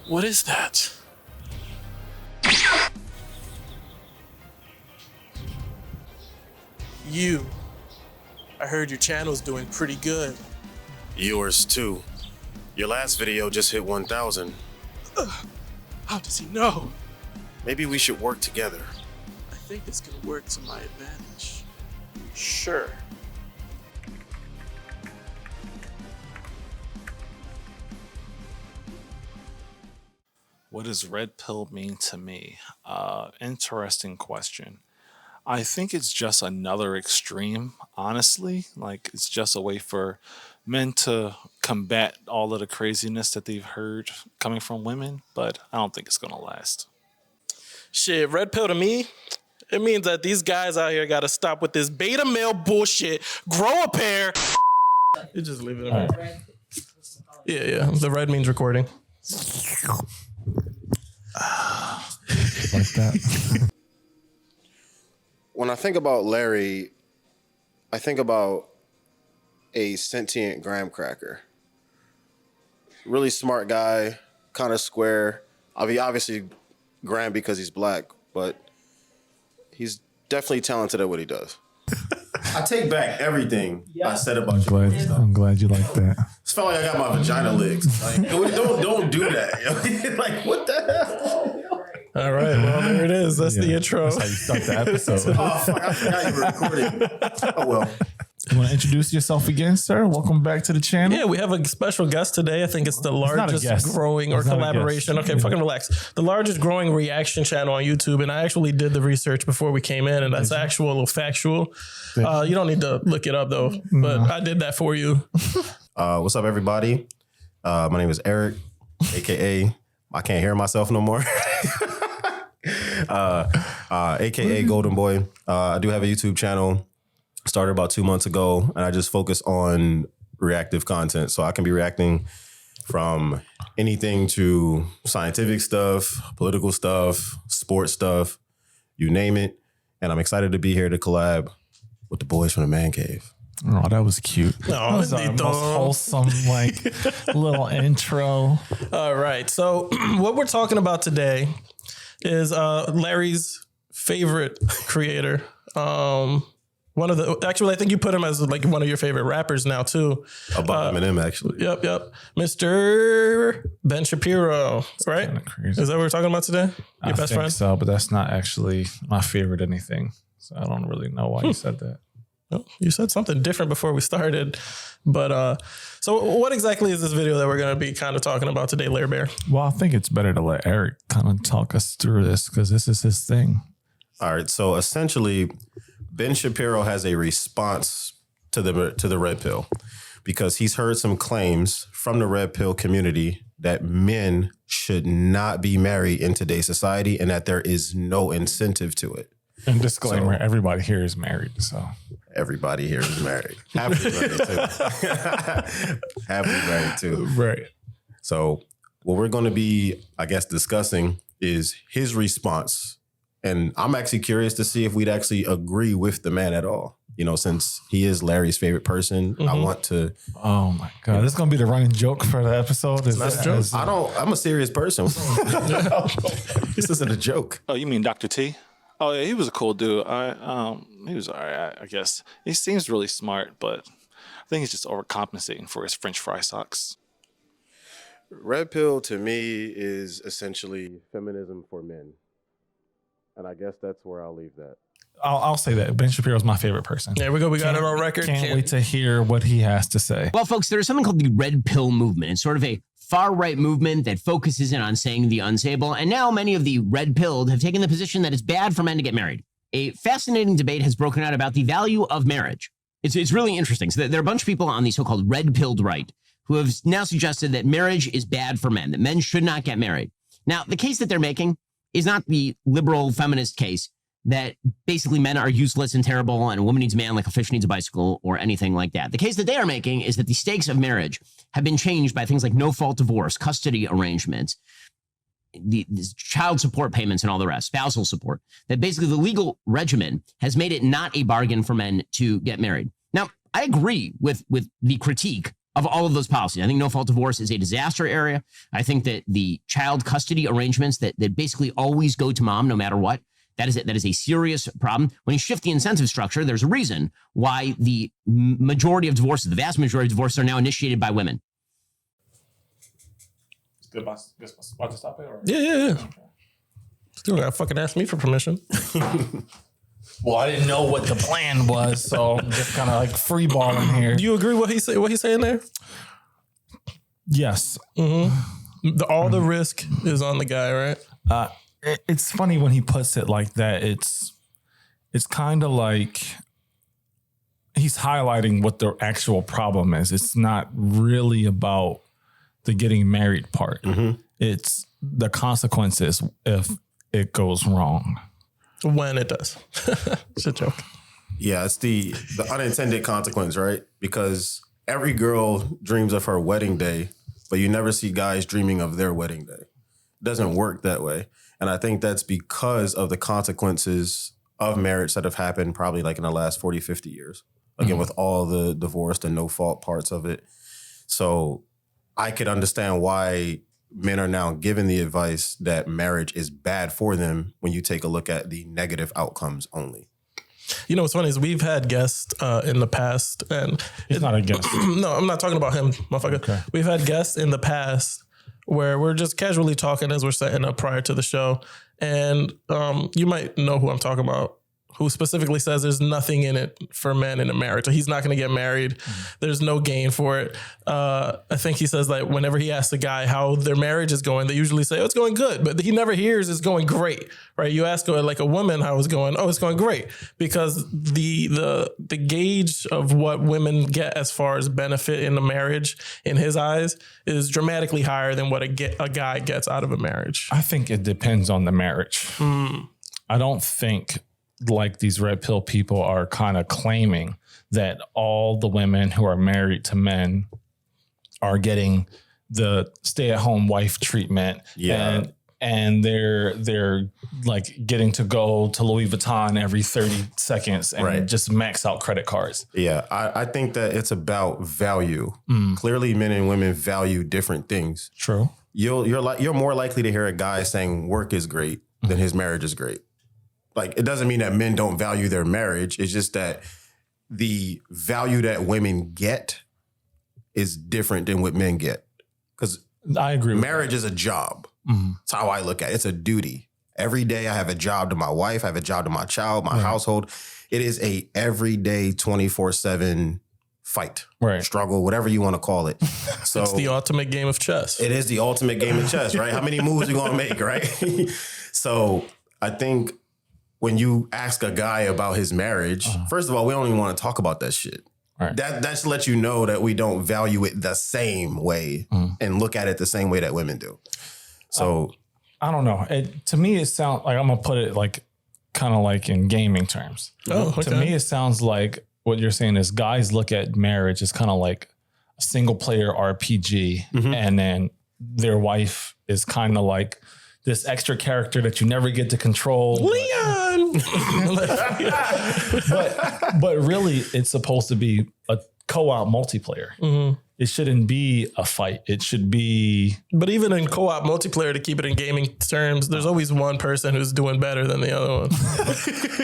What is that? You. I heard your channel's doing pretty good. Yours too. Your last video just hit 1,000. How does he know? Maybe we should work together. I think this could work to my advantage. Sure. What does red pill mean to me? Interesting question. I think it's just another extreme, honestly. Like, it's just a way for men to combat all of the craziness that they've heard coming from women, but I don't think it's going to last. Shit, red pill to me, it means that these guys out here got to stop with this beta male bullshit, grow a pair. You just leave it alone. Right. Yeah. The red means recording. Like that. When I think about Larry, I think about a sentient graham cracker. Really smart guy, kind of square. I mean, obviously graham because he's black, but he's definitely talented at what he does. I take back everything I said about you. I'm glad you like that. It felt like I got my vagina licked. Like, don't do that. Like, what the hell? All right, well, there it is. That's the intro. That's how you start the episode. Oh, fuck, I forgot you were recording. Oh, well. You want to introduce yourself again, sir? Welcome back to the channel. Yeah, we have a special guest today. I think it's the largest growing or collaboration. Okay, fucking relax. The largest growing reaction channel on YouTube. And I actually did the research before we came in, and that's actual factual. You don't need to look it up, though, but I did that for you. What's up, everybody? My name is Eric, a.k.a. I can't hear myself no more. AKA Golden Boy. I do have a YouTube channel. Started about 2 months ago, and I just focus on reactive content. So I can be reacting from anything to scientific stuff, political stuff, sports stuff, you name it. And I'm excited to be here to collab with the boys from the Man Cave. Oh, that was cute. No, that was our most wholesome, little intro. All right. So what we're talking about today is Larry's favorite creator. Actually, I think you put him as like one of your favorite rappers now too. Above Eminem, actually. Yep. Mr. Ben Shapiro, right? Is that what we're talking about today? Your best friend? So, but that's not actually my favorite anything. So I don't really know why you said that. Well, you said something different before we started. But so what exactly is this video that we're going to be kind of talking about today, Larry Bear? Well, I think it's better to let Eric kind of talk us through this because this is his thing. All right. So essentially, Ben Shapiro has a response to the red pill because he's heard some claims from the red pill community that men should not be married in today's society and that there is no incentive to it. And disclaimer, everybody here is married, so. Everybody here is married. Happily married too. Happily married too. Right. So what we're going to be, I guess, discussing is his response. And I'm actually curious to see if we'd actually agree with the man at all. You know, since he is Larry's favorite person, I want to. Oh my God. This is going to be the running joke for the episode. I'm a serious person. This isn't a joke. Oh, you mean Dr. T? Oh, yeah, he was a cool dude. He was all right, I guess. He seems really smart, but I think he's just overcompensating for his French fry socks. Red pill to me is essentially feminism for men. And I guess that's where I'll leave that. I'll say that. Ben Shapiro is my favorite person. There we go. We got it on record. Can't wait to hear what he has to say. Well, folks, there is something called the red pill movement. It's sort of a far-right movement that focuses in on saying the unsayable. And now many of the red-pilled have taken the position that it's bad for men to get married. A fascinating debate has broken out about the value of marriage. It's really interesting. So there are a bunch of people on the so-called red-pilled right who have now suggested that marriage is bad for men, that men should not get married. Now, the case that they're making is not the liberal feminist case that basically men are useless and terrible and a woman needs a man like a fish needs a bicycle or anything like that. The case that they are making is that the stakes of marriage have been changed by things like no-fault divorce, custody arrangements, the child support payments and all the rest, spousal support, that basically the legal regimen has made it not a bargain for men to get married. Now, I agree with the critique of all of those policies. I think no-fault divorce is a disaster area. I think that the child custody arrangements that basically always go to mom no matter what, that is a serious problem. When you shift the incentive structure, there's a reason why the majority of divorces, the vast majority of divorces, are now initiated by women. Good spot to stop it? Or? Yeah. Okay. Still gotta fucking ask me for permission. Well, I didn't know what the plan was, so I'm just kind of like free balling here. Do you agree what he's saying there? Yes. Mm-hmm. All the risk is on the guy, right? It's funny when he puts it like that. It's kind of like he's highlighting what the actual problem is. It's not really about the getting married part. Mm-hmm. It's the consequences if it goes wrong. When it does. It's a joke. Yeah, it's the unintended consequence, right? Because every girl dreams of her wedding day, but you never see guys dreaming of their wedding day. It doesn't work that way. And I think that's because of the consequences of marriage that have happened probably like in the last 40, 50 years. Again, with all the divorce and no fault parts of it. So I could understand why men are now given the advice that marriage is bad for them when you take a look at the negative outcomes only. You know what's funny is we've had guests in the past, and he's not a guest. No, I'm not talking about him, motherfucker. Okay. We've had guests in the past where we're just casually talking as we're setting up prior to the show, and you might know who I'm talking about, who specifically says there's nothing in it for men in a marriage. So he's not going to get married. There's no gain for it. I think he says like whenever he asks a guy how their marriage is going, they usually say, oh, it's going good. But he never hears it's going great, right? You ask like a woman how it's going, oh, it's going great. Because the gauge of what women get as far as benefit in a marriage in his eyes is dramatically higher than what a guy gets out of a marriage. I think it depends on the marriage. I don't think like these red pill people are kind of claiming that all the women who are married to men are getting the stay-at-home wife treatment. Yeah. And they're like getting to go to Louis Vuitton every 30 seconds and just max out credit cards. Yeah. I think that it's about value. Clearly men and women value different things. True. You're more likely to hear a guy saying work is great than his marriage is great. Like, it doesn't mean that men don't value their marriage. It's just that the value that women get is different than what men get. Because I agree. Marriage is a job. That's how I look at it. It's a duty. Every day I have a job to my wife. I have a job to my child, my household. It is a everyday 24/7 fight, struggle, whatever you want to call it. So it's the ultimate game of chess. It is the ultimate game of chess, right? How many moves you going to make, right? So I think when you ask a guy about his marriage, first of all, we don't even want to talk about that shit. Right. That should let you know that we don't value it the same way and look at it the same way that women do. So I don't know. To me, it sounds like I'm going to put it like kind of like in gaming terms. To me, it sounds like what you're saying is guys look at marriage as kind of like a single player RPG. And then their wife is kind of like this extra character that you never get to control. Leon! but really, it's supposed to be a co-op multiplayer. It shouldn't be a fight. It should be... But even in co-op multiplayer, to keep it in gaming terms, there's always one person who's doing better than the other one.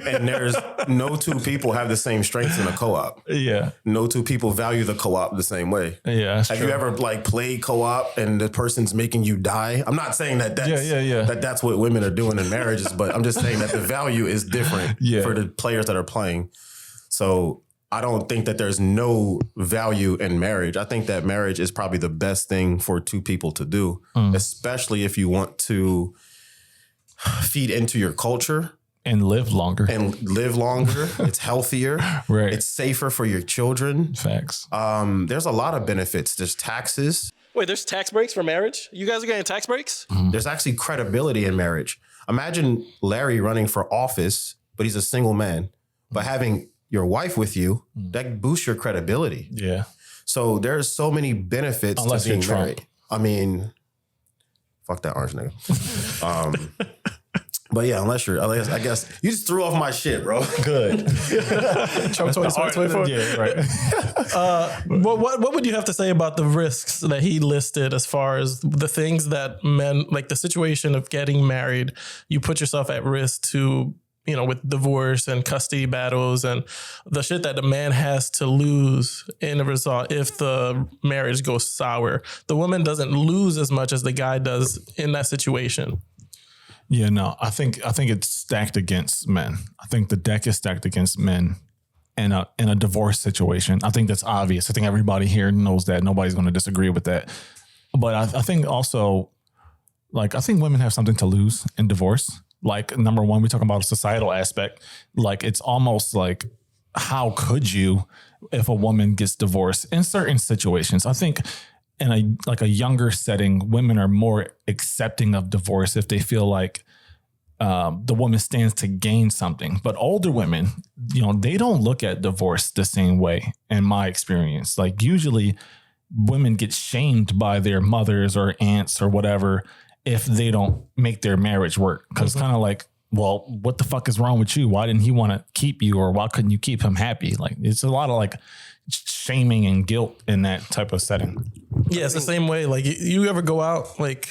And there's no two people have the same strengths in a co-op. Yeah. No two people value the co-op the same way. Yeah, Have you ever like played co-op and the person's making you die? I'm not saying that that's what women are doing in marriages, but I'm just saying that the value is different for the players that are playing. So I don't think that there's no value in marriage. I think that marriage is probably the best thing for two people to do, especially if you want to feed into your culture. And live longer. It's healthier. Right. It's safer for your children. Facts. There's a lot of benefits. There's taxes. Wait, there's tax breaks for marriage? You guys are getting tax breaks? There's actually credibility in marriage. Imagine Larry running for office, but he's a single man. But having your wife with you, that boosts your credibility. Yeah. So there's so many benefits unless to being you're married. I mean, fuck that orange nigga. But yeah, I guess you just threw off my shit, bro. Good. Choke 24. Yeah, right. What would you have to say about the risks that he listed as far as the things that men, like the situation of getting married, you put yourself at risk to, with divorce and custody battles and the shit that the man has to lose in a result if the marriage goes sour. The woman doesn't lose as much as the guy does in that situation. Yeah, no, I think it's stacked against men. I think the deck is stacked against men in a divorce situation. I think that's obvious. I think everybody here knows that. Nobody's going to disagree with that. But I think also, like, I think women have something to lose in divorce. Like, number one, we talk about a societal aspect. Like, it's almost like, how could you if a woman gets divorced in certain situations? I think in a younger setting, women are more accepting of divorce if they feel like the woman stands to gain something. But older women, they don't look at divorce the same way, in my experience. Like, usually women get shamed by their mothers or aunts or whatever if they don't make their marriage work. Because it's kind of like, well, what the fuck is wrong with you? Why didn't he want to keep you, or why couldn't you keep him happy? Like, it's a lot of like shaming and guilt in that type of setting. Yeah, it's the same way. Like, you ever go out like,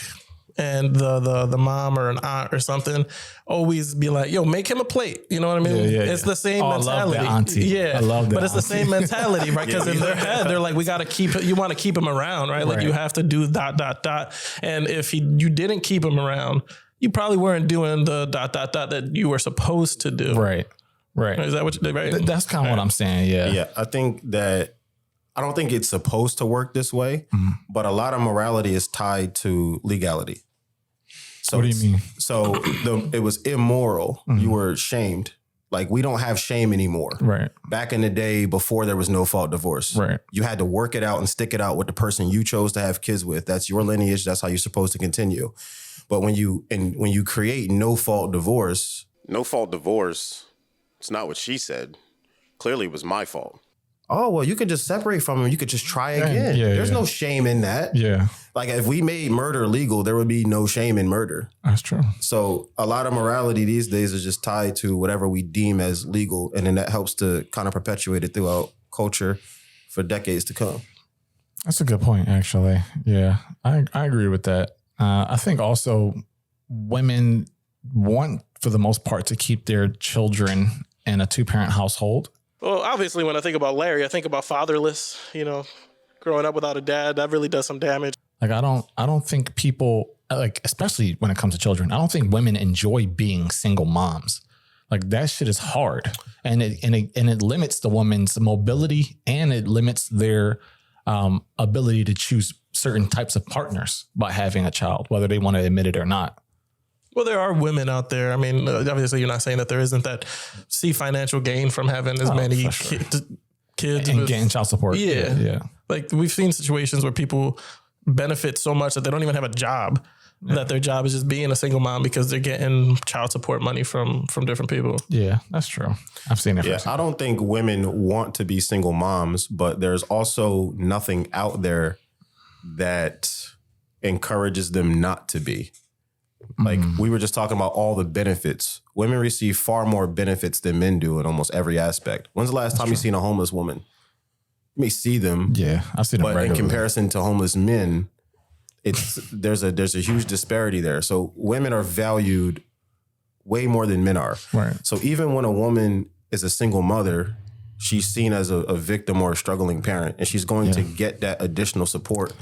and the mom or an aunt or something always be like, yo, make him a plate. You know what I mean? It's the same mentality. I love that auntie. Yeah. I love that. But it's the same mentality, right? Because in their head, they're like, we got to you want to keep him around, right? Like, you have to do ... And if you didn't keep him around, you probably weren't doing the ... that you were supposed to do. Right. Is that what you did? Right. That's kind of what I'm saying. Yeah. Yeah. I don't think it's supposed to work this way, but a lot of morality is tied to legality. So what do you mean? So it was immoral. You were shamed. Like, we don't have shame anymore. Right. Back in the day, before there was no fault divorce, right, you had to work it out and stick it out with the person you chose to have kids with. That's your lineage. That's how you're supposed to continue. But when you create no fault divorce, it's not what she said. Clearly, it was my fault. Oh, well, you could just separate from him. You could just try again. There's no shame in that. Yeah. Like, if we made murder legal, there would be no shame in murder. That's true. So a lot of morality these days is just tied to whatever we deem as legal. And then that helps to kind of perpetuate it throughout culture for decades to come. That's a good point, actually. Yeah, I agree with that. I think also women want, for the most part, to keep their children in a 2-parent household. Well, obviously, when I think about Larry, I think about fatherless, growing up without a dad. That really does some damage. Like, I don't think people, like, especially when it comes to children, I don't think women enjoy being single moms. Like, that shit is hard. And it limits the woman's mobility, and it limits their ability to choose certain types of partners by having a child, whether they want to admit it or not. Well, there are women out there. I mean, obviously, you're not saying that there isn't that see financial gain from having as many kids and getting child support. Yeah. Like, we've seen situations where people benefit so much that they don't even have a job. Yeah. That their job is just being a single mom because they're getting child support money from different people. Yeah, that's true. I've seen it. Yeah, I don't think women want to be single moms, but there's also nothing out there that encourages them not to be. Like, we were just talking about all the benefits. Women receive far more benefits than men do in almost every aspect. When's the last time you seen a homeless woman? You may see them. Yeah, I've seen them. But in comparison to homeless men, there's a huge disparity there. So women are valued way more than men are. Right. So even when a woman is a single mother, she's seen as a victim or a struggling parent, and she's going to get that additional support.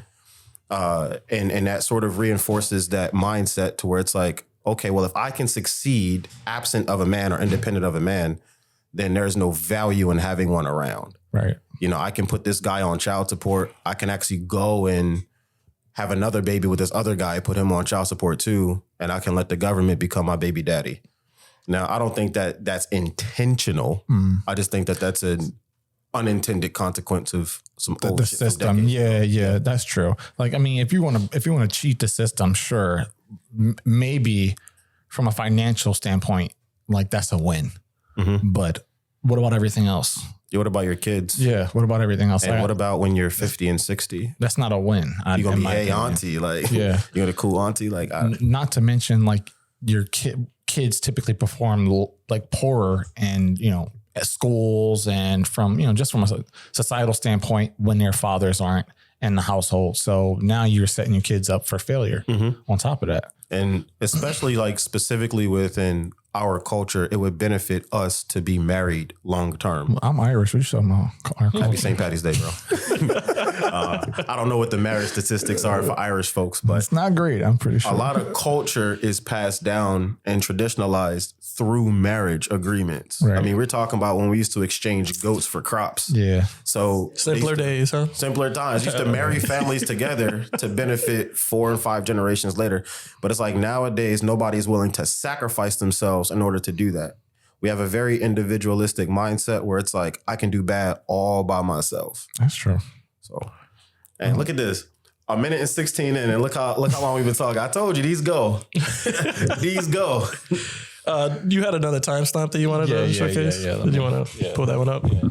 And that sort of reinforces that mindset to where it's like, okay, well, if I can succeed absent of a man or independent of a man, then there's no value in having one around. Right. I can put this guy on child support. I can actually go and have another baby with this other guy, put him on child support too, and I can let the government become my baby daddy. Now, I don't think that that's intentional. I just think that that's an unintended consequence of some old shit system. Yeah, that's true. Like, I mean, if you want to cheat the system, sure, maybe from a financial standpoint, like, that's a win. But what about everything else? What about your kids? Yeah, what about everything else? And what about when you're 50 and 60? That's not a win. You're gonna be auntie, like, you're the cool auntie, like. Not to mention, like, your kids typically perform like poorer and, at schools and from, just from a societal standpoint when their fathers aren't in the household. So now you're setting your kids up for failure on top of that. And especially like specifically within our culture, it would benefit us to be married long term. I'm Irish. What you talking about? Happy St. Patty's Day, bro. I don't know what the marriage statistics are for Irish folks, but it's not great. I'm pretty sure. A lot of culture is passed down and traditionalized through marriage agreements. Right. I mean, we're talking about when we used to exchange goats for crops. Yeah. So simpler days, huh? Simpler times. Used to marry families together to benefit 4 and 5 generations later. But it's like nowadays, nobody's willing to sacrifice themselves in order to do that. We have a very individualistic mindset where it's like, I can do bad all by myself. That's true. So, and look at this. 1 minute and 16 in, and look how long we've been talking. I told you, these go. These go. You had another timestamp that you wanted to showcase? Yeah. Did you want to pull that one up? Yeah.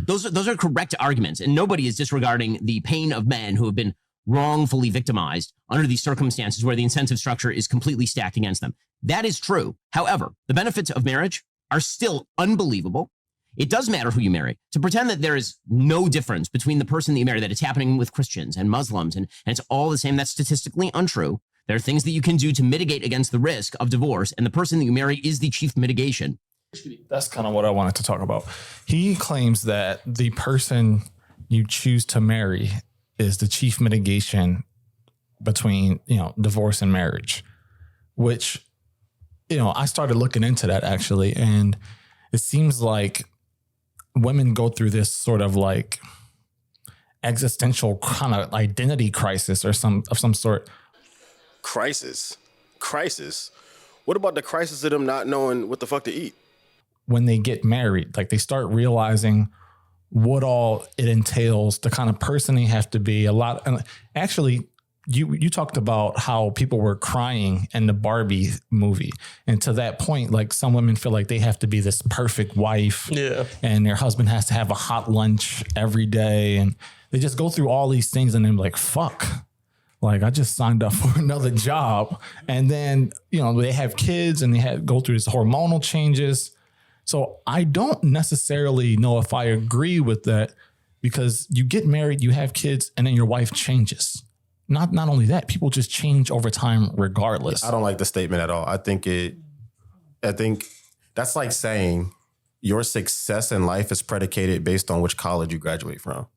Those are correct arguments, and nobody is disregarding the pain of men who have been wrongfully victimized under these circumstances where the incentive structure is completely stacked against them. That is true. However, the benefits of marriage are still unbelievable. It does matter who you marry. To pretend that there is no difference between the person that you marry, that it's happening with Christians and Muslims, and it's all the same, that's statistically untrue. There are things that you can do to mitigate against the risk of divorce, and the person that you marry is the chief mitigation. That's kind of what I wanted to talk about. He claims that the person you choose to marry is the chief mitigation between, divorce and marriage, which, I started looking into that actually. And it seems like women go through this sort of like existential kind of identity crisis or some sort. Crisis. What about the crisis of them not knowing what the fuck to eat? When they get married, like they start realizing what all it entails, the kind of person they have to be. Actually, you talked about how people were crying in the Barbie movie. And to that point, like some women feel like they have to be this perfect wife. Yeah. And their husband has to have a hot lunch every day. And they just go through all these things and they're like, fuck. Like I just signed up for another job. And then, they have kids and they go through these hormonal changes. So I don't necessarily know if I agree with that, because you get married, you have kids, and then your wife changes. Not only that, people just change over time regardless. I don't like the statement at all. I think that's like saying your success in life is predicated based on which college you graduate from.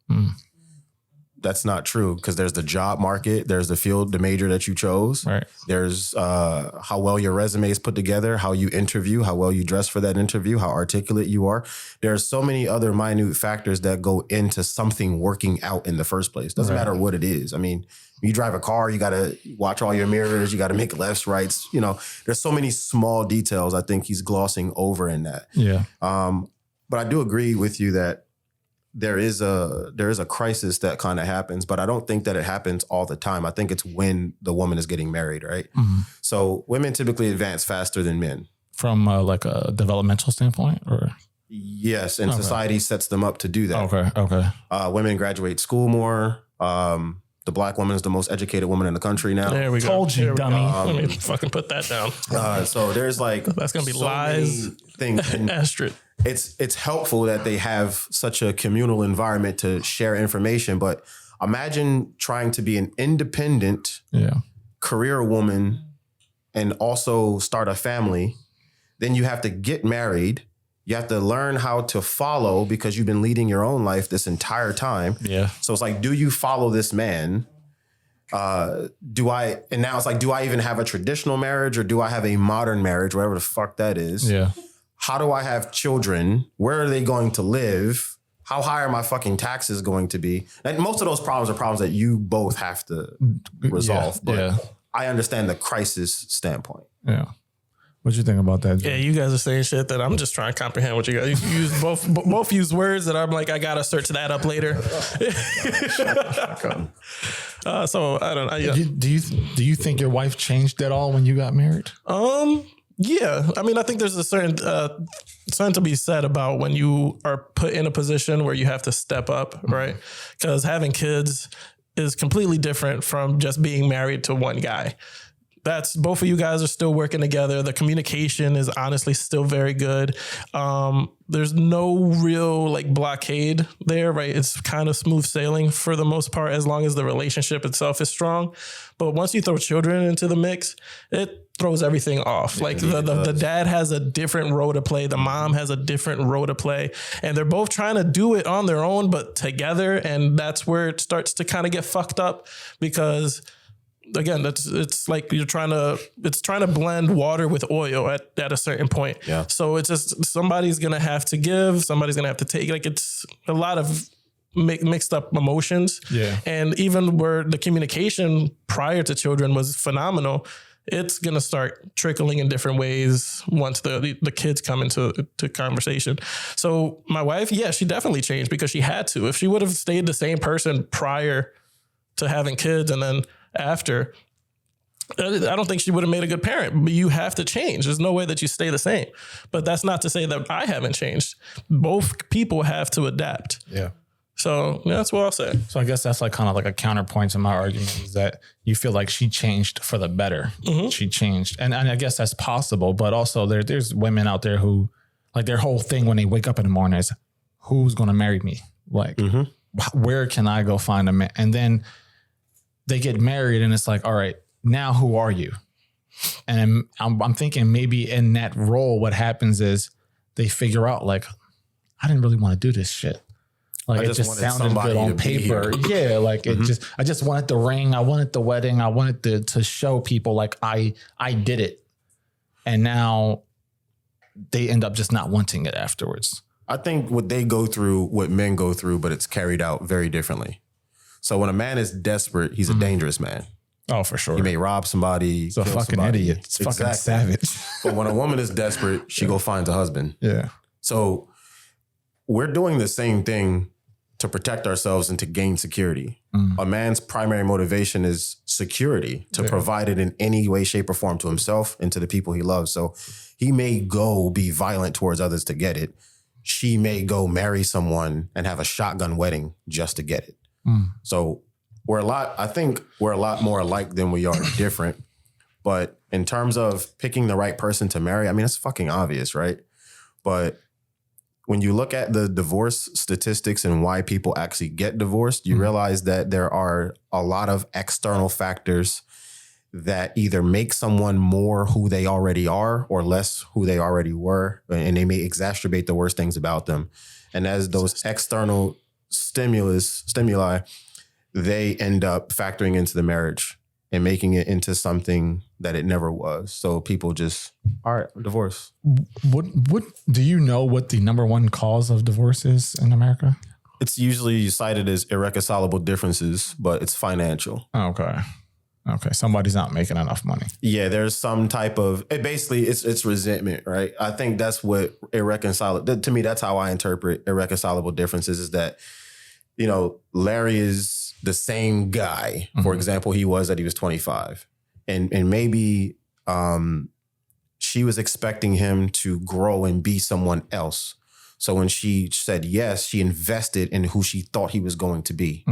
That's not true, because there's the job market, there's the field, the major that you chose. Right. There's how well your resume is put together, how you interview, how well you dress for that interview, how articulate you are. There's so many other minute factors that go into something working out in the first place. Doesn't matter what it is. I mean, you drive a car, you got to watch all your mirrors, you got to make lefts, rights. There's so many small details I think he's glossing over in that. Yeah. But I do agree with you that there is a crisis that kind of happens, but I don't think that it happens all the time. I think it's when the woman is getting married, right? Mm-hmm. So women typically advance faster than men. From like a developmental standpoint, or? Yes, and society sets them up to do that. Okay. Women graduate school more. The black woman is the most educated woman in the country now. There we go. Told you, dummy. Let me fucking put that down. So there's like that's gonna be so lies. Things. Astrid. It's helpful that they have such a communal environment to share information, but imagine trying to be an independent career woman and also start a family. Then you have to get married. You have to learn how to follow, because you've been leading your own life this entire time. Yeah. So it's like, do you follow this man? Do I even have a traditional marriage, or do I have a modern marriage, whatever the fuck that is? Yeah. How do I have children? Where are they going to live? How high are my fucking taxes going to be? And most of those problems are problems that you both have to resolve. But I understand the crisis standpoint. Yeah. What you think about that, Jim? Yeah, you guys are saying shit that I'm just trying to comprehend what you guys use. Both use words that I'm like, I gotta search that up later. So I don't know. Do you think your wife changed at all when you got married? Yeah, I mean, I think there's a certain something to be said about when you are put in a position where you have to step up, right? Because having kids is completely different from just being married to one guy. that's both of you guys are still working together. The communication is honestly still very good. There's no real like blockade there, right? It's kind of smooth sailing for the most part, as long as the relationship itself is strong. But once you throw children into the mix, it throws everything off. Like the dad has a different role to play. The mom has a different role to play. And they're both trying to do it on their own, but together. And that's where it starts to kind of get fucked up, because again, it's like trying to blend water with oil at a certain point. Yeah. So it's just somebody's gonna have to give, somebody's gonna have to take. Like it's a lot of mixed up emotions. Yeah. And even where the communication prior to children was phenomenal, it's gonna start trickling in different ways once the kids come into conversation. So my wife, yeah, she definitely changed because she had to. If she would have stayed the same person prior to having kids and then after, I don't think she would have made a good parent. But you have to change. There's no way that you stay the same. But that's not to say that I haven't changed. Both people have to adapt. Yeah. So that's what I'll say. So I guess that's like kind of like a counterpoint to my argument, is that you feel like she changed for the better. Mm-hmm. She changed. And I guess that's possible. But also there's women out there who, like, their whole thing when they wake up in the morning is, who's going to marry me? Like, where can I go find a man? And then they get married and it's like, all right, now who are you? And I'm thinking maybe in that role, what happens is they figure out like, I didn't really want to do this shit. Like it just sounded good on paper. Yeah. Like I just wanted the ring. I wanted the wedding. I wanted to show people like I did it. And now they end up just not wanting it afterwards. I think what they go through, what men go through, but it's carried out very differently. So when a man is desperate, he's a dangerous man. Oh, for sure. He may rob somebody. He's a fucking idiot. It's fucking savage. But when a woman is desperate, she go finds a husband. Yeah. So we're doing the same thing to protect ourselves and to gain security. A man's primary motivation is security, to provide it in any way, shape, or form to himself and to the people he loves. So he may go be violent towards others to get it. She may go marry someone and have a shotgun wedding just to get it. So I think we're a lot more alike than we are different. But in terms of picking the right person to marry, I mean, it's fucking obvious, right? But when you look at the divorce statistics and why people actually get divorced, you realize that there are a lot of external factors that either make someone more who they already are or less who they already were. And they may exacerbate the worst things about them. And as those external stimuli, they end up factoring into the marriage and making it into something that it never was. So people just, all right, divorce. What do you know what the number one cause of divorce is in America? It's usually cited as irreconcilable differences, but it's financial. Okay. Somebody's not making enough money. Yeah, there's some type of, it's resentment, right? I think that's what irreconcilable, to me, that's how I interpret irreconcilable differences, is that, Larry is the same guy, for example, he was 25. And maybe she was expecting him to grow and be someone else. So when she said yes, she invested in who she thought he was going to be.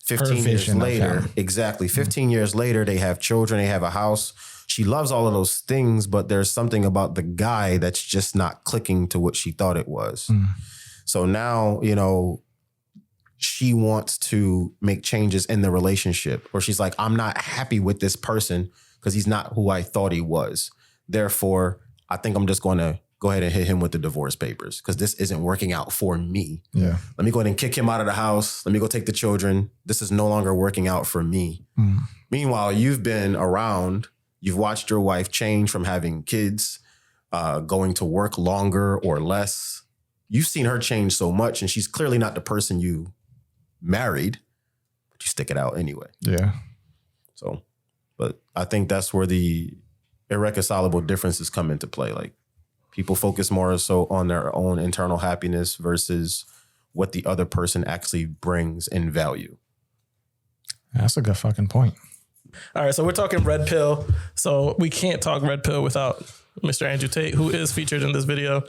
15 years later, exactly. 15 years later, they have children, they have a house. She loves all of those things, but there's something about the guy that's just not clicking to what she thought it was. So now, she wants to make changes in the relationship, or she's like, I'm not happy with this person because he's not who I thought he was. Therefore, I think I'm just going to go ahead and hit him with the divorce papers because this isn't working out for me. Yeah. Let me go ahead and kick him out of the house. Let me go take the children. This is no longer working out for me. Meanwhile, you've been around, you've watched your wife change from having kids, going to work longer or less. You've seen her change so much, and she's clearly not the person you married, but you stick it out anyway. Yeah. So, but I think that's where the irreconcilable differences come into play. Like, people focus more so on their own internal happiness versus what the other person actually brings in value. That's a good fucking point. All right, so we're talking red pill. So we can't talk red pill without Mr. Andrew Tate, who is featured in this video.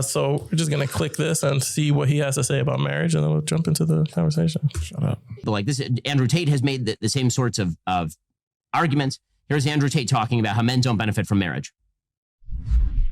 So we're just going to click this and see what he has to say about marriage, and then we'll jump into the conversation. Shut up. Like this, Andrew Tate has made the same sorts of arguments Here's Andrew Tate talking about how men don't benefit from marriage.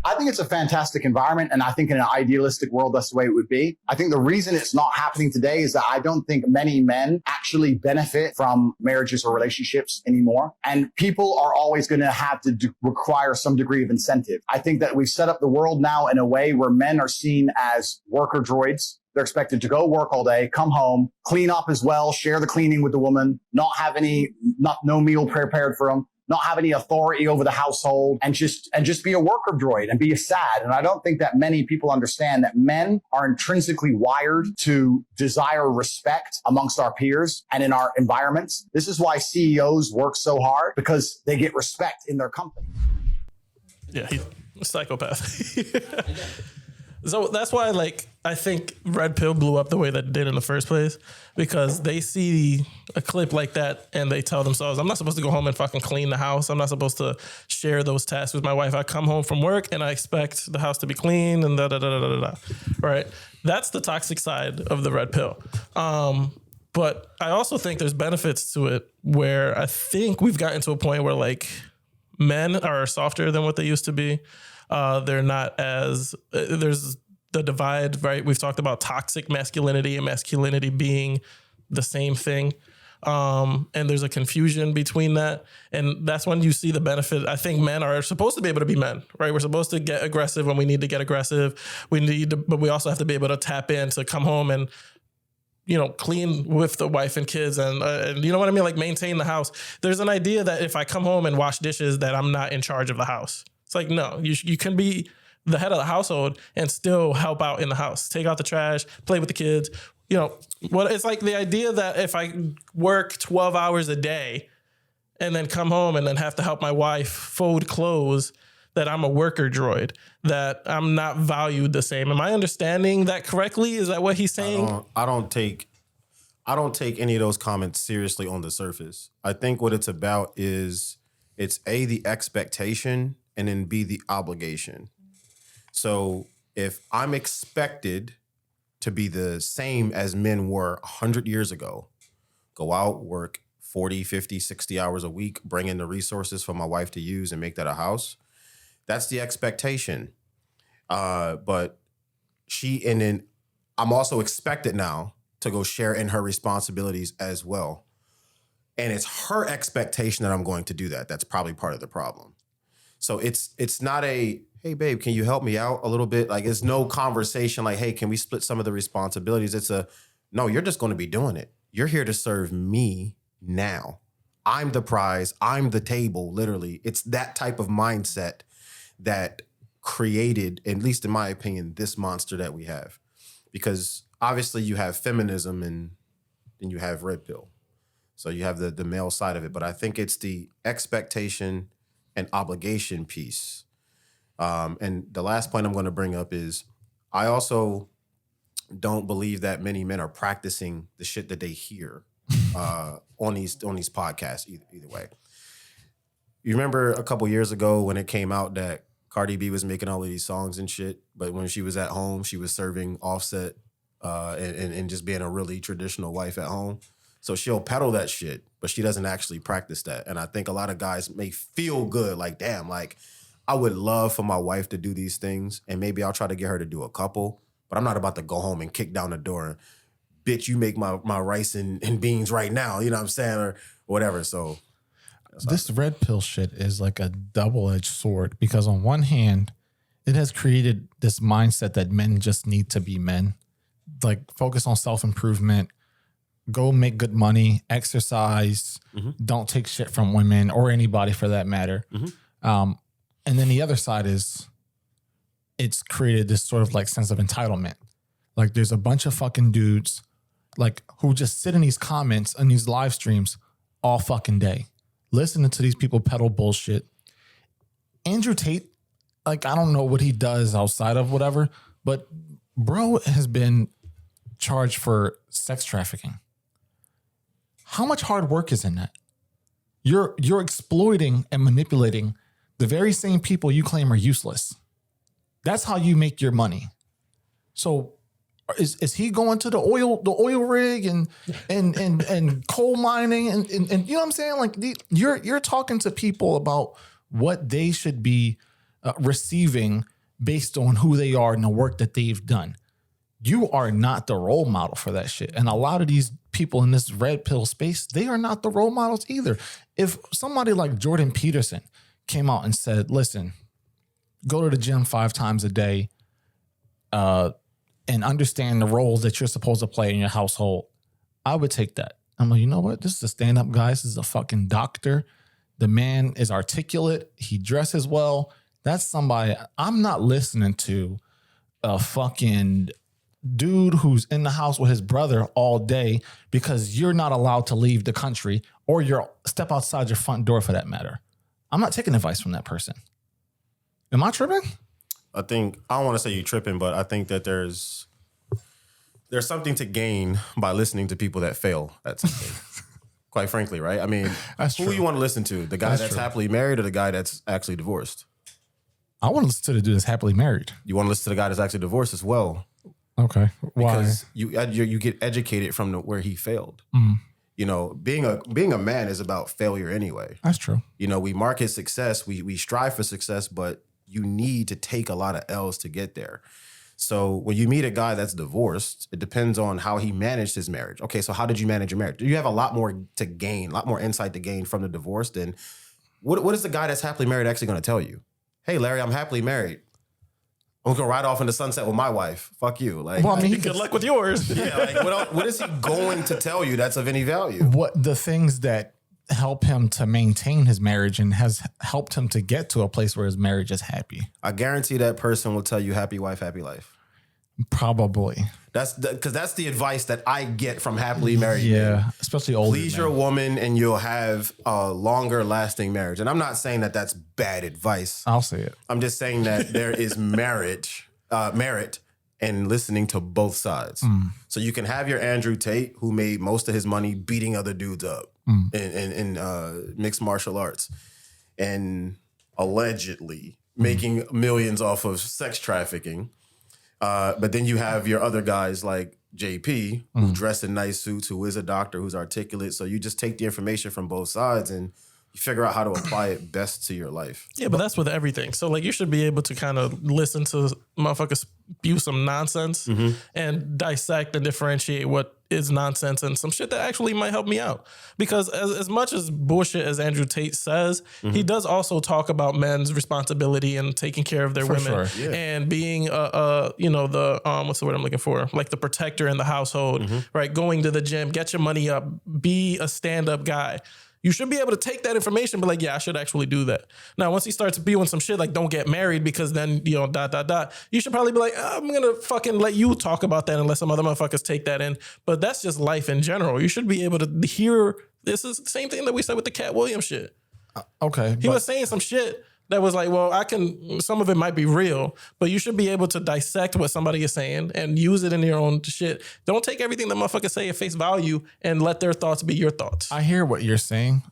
I think it's a fantastic environment. And I think in an idealistic world, that's the way it would be. I think the reason it's not happening today is that I don't think many men actually benefit from marriages or relationships anymore. And people are always going to have to require some degree of incentive. I think that we've set up the world now in a way where men are seen as worker droids. They're expected to go work all day, come home, clean up as well, share the cleaning with the woman, no meal prepared for them, not have any authority over the household, and just be a worker droid and be a sad. And I don't think that many people understand that men are intrinsically wired to desire respect amongst our peers and in our environments. This is why CEOs work so hard, because they get respect in their company. Yeah, he's a psychopath. So that's why, like, I think Red Pill blew up the way that it did in the first place, because they see a clip like that and they tell themselves, I'm not supposed to go home and fucking clean the house. I'm not supposed to share those tasks with my wife. I come home from work and I expect the house to be clean and da-da-da-da-da-da, right? That's the toxic side of the Red Pill. But I also think there's benefits to it, where I think we've gotten to a point where, like, men are softer than what they used to be. They're not as, there's the divide, right? We've talked about toxic masculinity and masculinity being the same thing. And there's a confusion between that. And that's when you see the benefit. I think men are supposed to be able to be men, right? We're supposed to get aggressive when we need to get aggressive. But we also have to be able to tap in to come home and, you know, clean with the wife and kids and you know what I mean? Like, maintain the house. There's an idea that if I come home and wash dishes, that I'm not in charge of the house. It's like, no, you can be the head of the household and still help out in the house. Take out the trash, play with the kids. You know, it's like the idea that if I work 12 hours a day and then come home and then have to help my wife fold clothes, that I'm a worker droid, that I'm not valued the same. Am I understanding that correctly? Is that what he's saying? I don't take any of those comments seriously on the surface. I think what it's about is it's A, the expectation, and then B, the obligation. So if I'm expected to be the same as men were 100 years ago, go out, work 40, 50, 60 hours a week, bring in the resources for my wife to use and make that a house, that's the expectation. But and then I'm also expected now to go share in her responsibilities as well. And it's her expectation that I'm going to do that. That's probably part of the problem. So it's not a, hey, babe, can you help me out a little bit? Like, it's no conversation like, hey, can we split some of the responsibilities? It's no, you're just going to be doing it. You're here to serve me now. I'm the prize. I'm the table, literally. It's that type of mindset that created, at least in my opinion, this monster that we have. Because obviously you have feminism and then you have Red Pill. So you have the male side of it. But I think it's the expectation and obligation piece. And the last point I'm going to bring up is I also don't believe that many men are practicing the shit that they hear on these podcasts either way. You remember a couple years ago when it came out that Cardi B was making all of these songs and shit, but when she was at home, she was serving Offset and just being a really traditional wife at home. So she'll peddle that shit, but she doesn't actually practice that. And I think a lot of guys may feel good, like, damn, like, I would love for my wife to do these things, and maybe I'll try to get her to do a couple, but I'm not about to go home and kick down the door and, bitch, you make my rice and beans right now, you know what I'm saying, or whatever. So this Red Pill shit is like a double-edged sword, because on one hand, it has created this mindset that men just need to be men, like focus on self-improvement, go make good money, exercise, don't take shit from women or anybody for that matter. And then the other side is it's created this sort of like sense of entitlement. Like, there's a bunch of fucking dudes like who just sit in these comments and these live streams all fucking day, listening to these people peddle bullshit. Andrew Tate, like, I don't know what he does outside of whatever, but bro has been charged for sex trafficking. How much hard work is in that? You're exploiting and manipulating the very same people you claim are useless. That's how you make your money. So Is he going to the oil rig and coal mining and you know what I'm saying? Like you're talking to people about what they should be receiving based on who they are and the work that they've done. You are not the role model for that shit. And a lot of these people in this red pill space, they are not the role models either. If somebody like Jordan Peterson came out and said, listen, go to the gym 5 times a day and understand the roles that you're supposed to play in your household, I would take that. I'm like, you know what? This is a stand-up guy. This is a fucking doctor. The man is articulate. He dresses well. That's somebody. I'm not listening to a fucking dude who's in the house with his brother all day because you're not allowed to leave the country or you're step outside your front door for that matter. I'm not taking advice from that person. Am I tripping? I don't want to say you're tripping, but I think that there's something to gain by listening to people that fail at something. Quite frankly, right? I mean, who you want to listen to? The guy that's happily married or the guy that's actually divorced? I want to listen to the dude that's happily married. You want to listen to the guy that's actually divorced as well. Okay. Why? Because you get educated from where he failed. You know, being a man is about failure anyway. That's true. You know, we market success, we strive for success, but you need to take a lot of L's to get there. So when you meet a guy that's divorced, it depends on how he managed his marriage. Okay, so how did you manage your marriage? You have a lot more to gain, a lot more insight to gain from the divorce than what is the guy that's happily married actually going to tell you? Hey, Larry, I'm happily married. I'm going to ride off in the sunset with my wife. Fuck you. Like, well, I mean, good luck with yours. Yeah, like what is he going to tell you that's of any value? What the things that help him to maintain his marriage and has helped him to get to a place where his marriage is happy? I guarantee that person will tell you happy wife, happy life. Probably. That's because that's the advice that I get from happily married men. Especially older Please your woman and you'll have a longer lasting marriage. And I'm not saying that that's bad advice. I'll say it. I'm just saying that there is merit in listening to both sides. So you can have your Andrew Tate, who made most of his money beating other dudes up in mixed martial arts and allegedly making millions off of sex trafficking. But then you have your other guys like JP, who dress in nice suits, who is a doctor, who's articulate. So you just take the information from both sides and you figure out how to apply it best to your life. Yeah, but that's with everything. So like you should be able to kind of listen to motherfuckers spew some nonsense and dissect and differentiate what is nonsense and some shit that actually might help me out. Because as much as bullshit as Andrew Tate says, he does also talk about men's responsibility and taking care of their women and being the what's the word I'm looking for? Like the protector in the household, right? Going to the gym, get your money up, be a stand-up guy. You should be able to take that information, but like, yeah, I should actually do that. Now, once he starts spewing some shit like don't get married because then, you should probably be like, I'm going to fucking let you talk about that and let some other motherfuckers take that in. But that's just life in general. You should be able to hear, this is the same thing that we said with the Cat Williams shit. Okay. He was saying some shit that was like, well, some of it might be real, but you should be able to dissect what somebody is saying and use it in your own shit. Don't take everything the motherfuckers say at face value and let their thoughts be your thoughts. I hear what you're saying,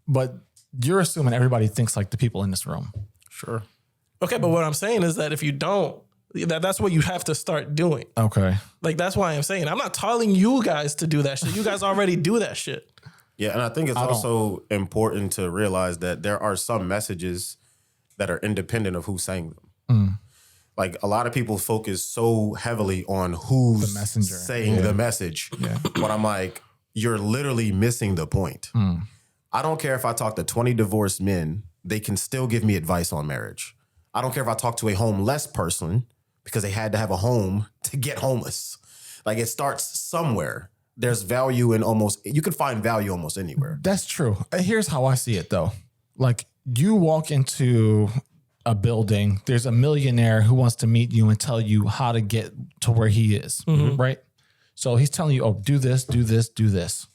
but you're assuming everybody thinks like the people in this room. Sure. Okay, but what I'm saying is that if you don't, that's what you have to start doing. Okay. Like, that's why I'm saying, I'm not telling you guys to do that shit. You guys already do that shit. Yeah, and I think it's also important to realize that there are some messages that are independent of who's saying them. Like a lot of people focus so heavily on who's saying the message. Yeah. But I'm like, you're literally missing the point. I don't care if I talk to 20 divorced men, they can still give me advice on marriage. I don't care if I talk to a homeless person because they had to have a home to get homeless. Like it starts somewhere. There's value in you can find value almost anywhere. That's true. Here's how I see it though. Like, you walk into a building, there's a millionaire who wants to meet you and tell you how to get to where he is, right? So he's telling you, oh, do this, do this, do this.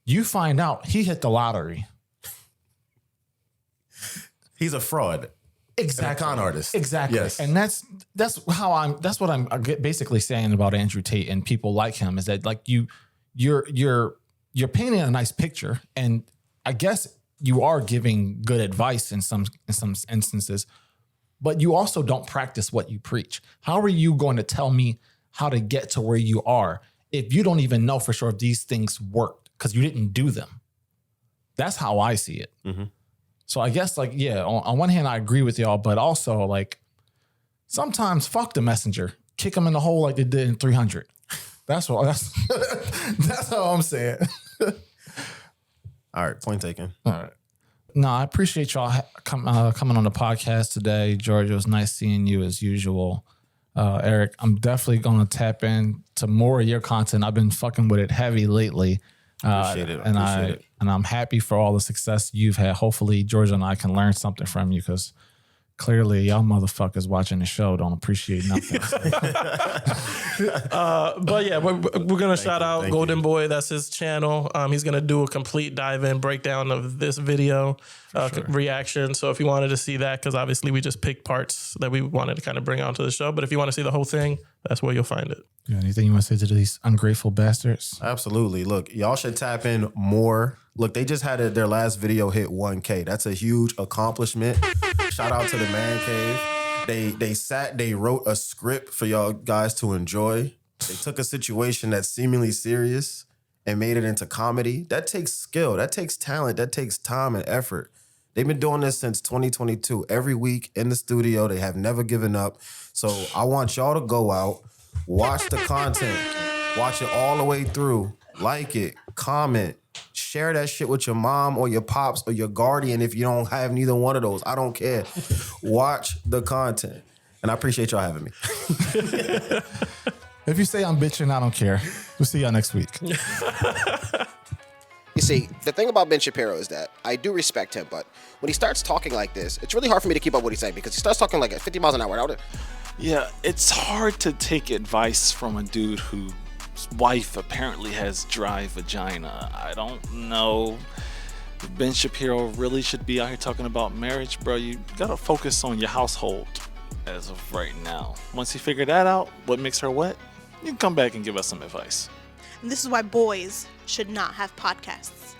You find out he hit the lottery. He's a fraud. Exactly. And a con artist. Exactly. Yes. And that's what I'm basically saying about Andrew Tate and people like him is that like you're painting a nice picture, and I guess you are giving good advice in some instances, but you also don't practice what you preach. How are you going to tell me how to get to where you are if you don't even know for sure if these things worked because you didn't do them. That's how I see it. Mm-hmm. So I guess like, yeah, on one hand, I agree with y'all, but also like sometimes fuck the messenger, kick them in the hole like they did in 300. That's how I'm saying. All right, point taken. All right. No, I appreciate y'all coming on the podcast today. George, it was nice seeing you as usual. Eric, I'm definitely going to tap into more of your content. I've been fucking with it heavy lately. Appreciate it. And I'm happy for all the success you've had. Hopefully, George and I can learn something from you because clearly y'all motherfuckers watching the show don't appreciate nothing. But yeah, we're going to shout out Golden Boy. That's his channel. He's going to do a complete dive-in breakdown of this video reaction. So if you wanted to see that, because obviously we just picked parts that we wanted to kind of bring onto the show. But if you want to see the whole thing, that's where you'll find it. Yeah, anything you want to say to these ungrateful bastards? Absolutely. Look, y'all should tap in more. Look, they just had their last video hit 1K. That's a huge accomplishment. Shout out to the Man Cave. They wrote a script for y'all guys to enjoy. They took a situation that's seemingly serious and made it into comedy. That takes skill. That takes talent. That takes time and effort. They've been doing this since 2022. Every week in the studio, they have never given up. So I want y'all to go out, watch the content, watch it all the way through, like it, comment, share that shit with your mom or your pops or your guardian if you don't have neither one of those. I don't care. Watch the content. And I appreciate y'all having me. If you say I'm bitching, I don't care. We'll see y'all next week. You see, the thing about Ben Shapiro is that I do respect him, but when he starts talking like this, it's really hard for me to keep up what he's saying because he starts talking like at 50 miles an hour. Out it. Yeah, it's hard to take advice from a dude whose wife apparently has dry vagina. I don't know if Ben Shapiro really should be out here talking about marriage, bro. You gotta focus on your household as of right now. Once you figure that out, what makes her wet, you can come back and give us some advice. And this is why boys should not have podcasts.